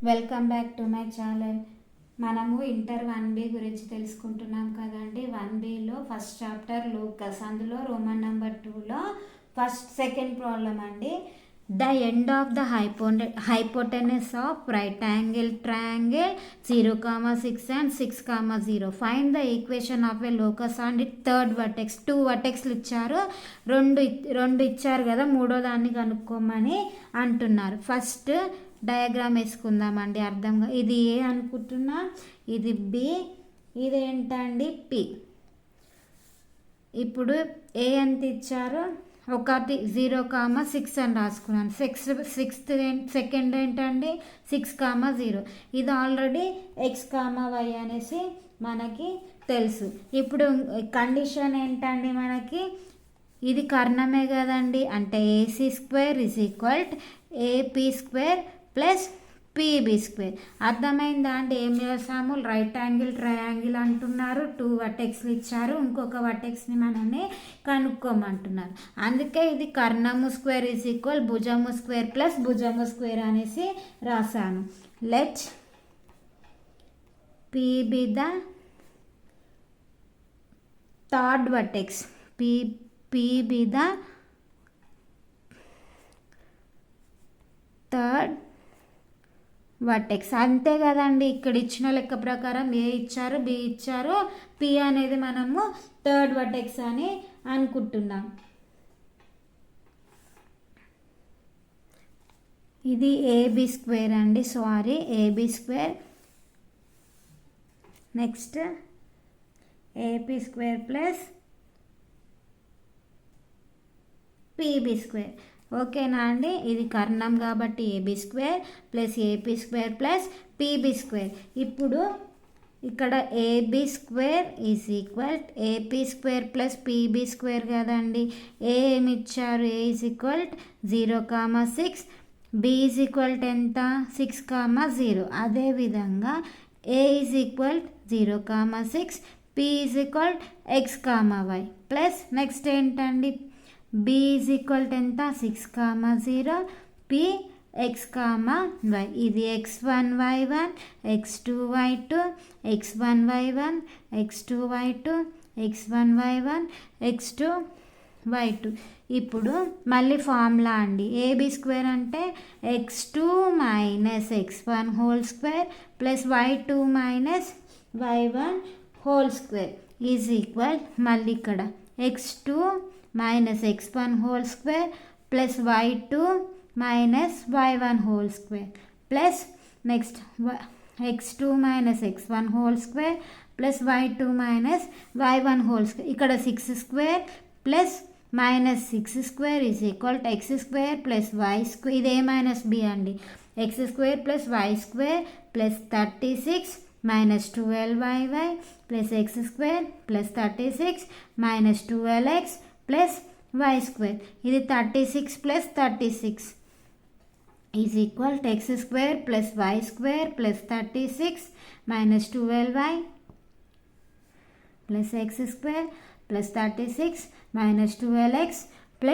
Welcome back to my channel. మనము inter 1B గురించి తెలుసుకుంటున్నాం కదండి. 1Bలో ఫస్ట్ చాప్టర్ లూకస్, అందులో రోమన్ నెంబర్ 2లో సెకండ్ ప్రాబ్లం అండి. The end of the hypotenuse of right angle triangle 0,6 and 6,0. Find the equation of a locus and it third vertex. 2 వర్టెక్స్లు ఇచ్చారు, రెండు ఇచ్చారు కదా, మూడో దాన్ని కనుక్కోమని అంటున్నారు. ఫస్ట్ డయాగ్రామ్ వేసుకుందామండి అర్థంగా. ఇది ఏ అనుకుంటున్నా, ఇది బి, ఇది ఏంటండి పి. ఇప్పుడు ఏ ఎంత ఇచ్చారు, ఒకటి 0,6 అని రాసుకున్నాను. సెకండ్ ఏంటండి 6,0. ఇది ఆల్రెడీ x,y అనేసి మనకి తెలుసు. ఇప్పుడు కండిషన్ ఏంటండి, మనకి ఇది కర్ణమే కదండి, అంటే AC² = AP² + PB². అర్థమైందా అండి? ఏం చేసాము, రైట్ యాంగిల్ ట్రయాంగిల్ అంటున్నారు, 2 వర్టెక్స్లు ఇచ్చారు, ఇంకొక వర్టెక్స్ని మనల్ని కనుక్కోమంటున్నారు. అందుకే ఇది కర్ణము స్క్వేర్ = భుజము స్క్వేర్ + భుజము స్క్వేర్ అనేసి రాశాను. Let P be the third vertex. P be the third vertex. అంతే కదండి. ఇక్కడ ఇచ్చిన లెక్క ప్రకారం ఏ ఇచ్చారు, బి ఇచ్చారు, పి అనేది మనము థర్డ్ వర్టెక్స్ అని అనుకుంటున్నాం. ఇది AB² అండి, sorry AB². Next AP² + PB². ఓకేనా అండి? ఇది కర్ణం కాబట్టి AB² + AP² + PB². ఇప్పుడు ఇక్కడ AB² = AP² + PB² కదండి. ఏ ఏమి ఇచ్చారు, A = 0,6, B = ఎంత, 6,0. అదేవిధంగా A = 0,6, P = x,y plus next ఏంటండి, B = ఎంత, 6,0, P x,y. ఇది x1 y1, x2 y2, x1 y1, x2 y2, x1 y1, x2 y2. ఇప్పుడు మళ్ళీ ఫార్ములా అండి. AB² అంటే x2 - x1 2 + y2 - y1 2 మళ్ళీ ఇక్కడ x2 - x1 2 + y2 - y1 2 plus next x2 - x1 2 + y2 - y1 2. ఇక్కడ 6² plus -6² = x² + y². ఇదే -b అండి. x² + y² + 36 - 12y + x² + 36 - 12x + y². ఇది 36 + 36 = x² + y² + 36 - 12y + x² + 36 - 12x +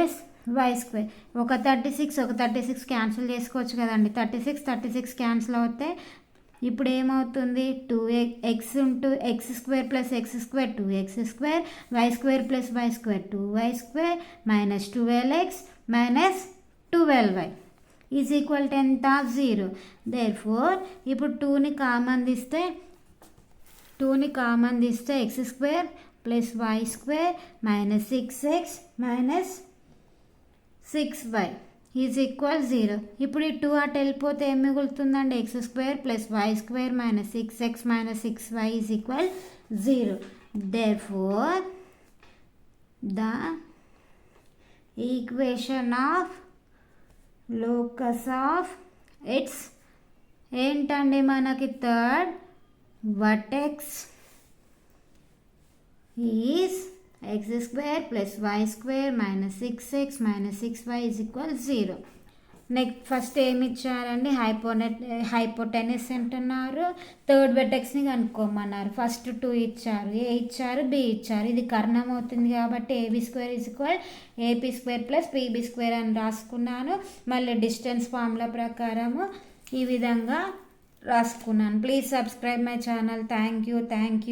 y². ఒక 36 cancel చేసుకోవచ్చు కదండి. 36 cancel అవుతే ఇప్పుడు ఏమవుతుంది, 2x × x² + x² 2x², y² + y² 2y² - 12x - 12y = ఎంత, 0. దేర్ఫోర్ ఇప్పుడు 2ని కామన్ తీస్తే x² + y² - 6x - 6y = 0. ఇప్పుడు ఈ 2 అటు వెళ్ళిపోతే ఏం మిగులుతుందండి, x² + y² - 6x - 6y = 0. Therefore the equation of locus of it's ఏంటండి, మనకి third vertex is x² + y² - 6x - 6y = 0. Next first ఏమి ఇచ్చారండి, హైపోటెనస్ అంటున్నారు, థర్డ్ వర్టెక్స్ని కనుక్కోమన్నారు. ఫస్ట్ 2 ఇచ్చారు, ఏ ఇచ్చారు, బి ఇచ్చారు. ఇది కర్ణం అవుతుంది కాబట్టి AB² = AP² + PB² అని రాసుకున్నాను. మళ్ళీ డిస్టెన్స్ ఫార్ములా ప్రకారము ఈ విధంగా రాసుకున్నాను. Please subscribe my channel. Thank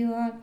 you all.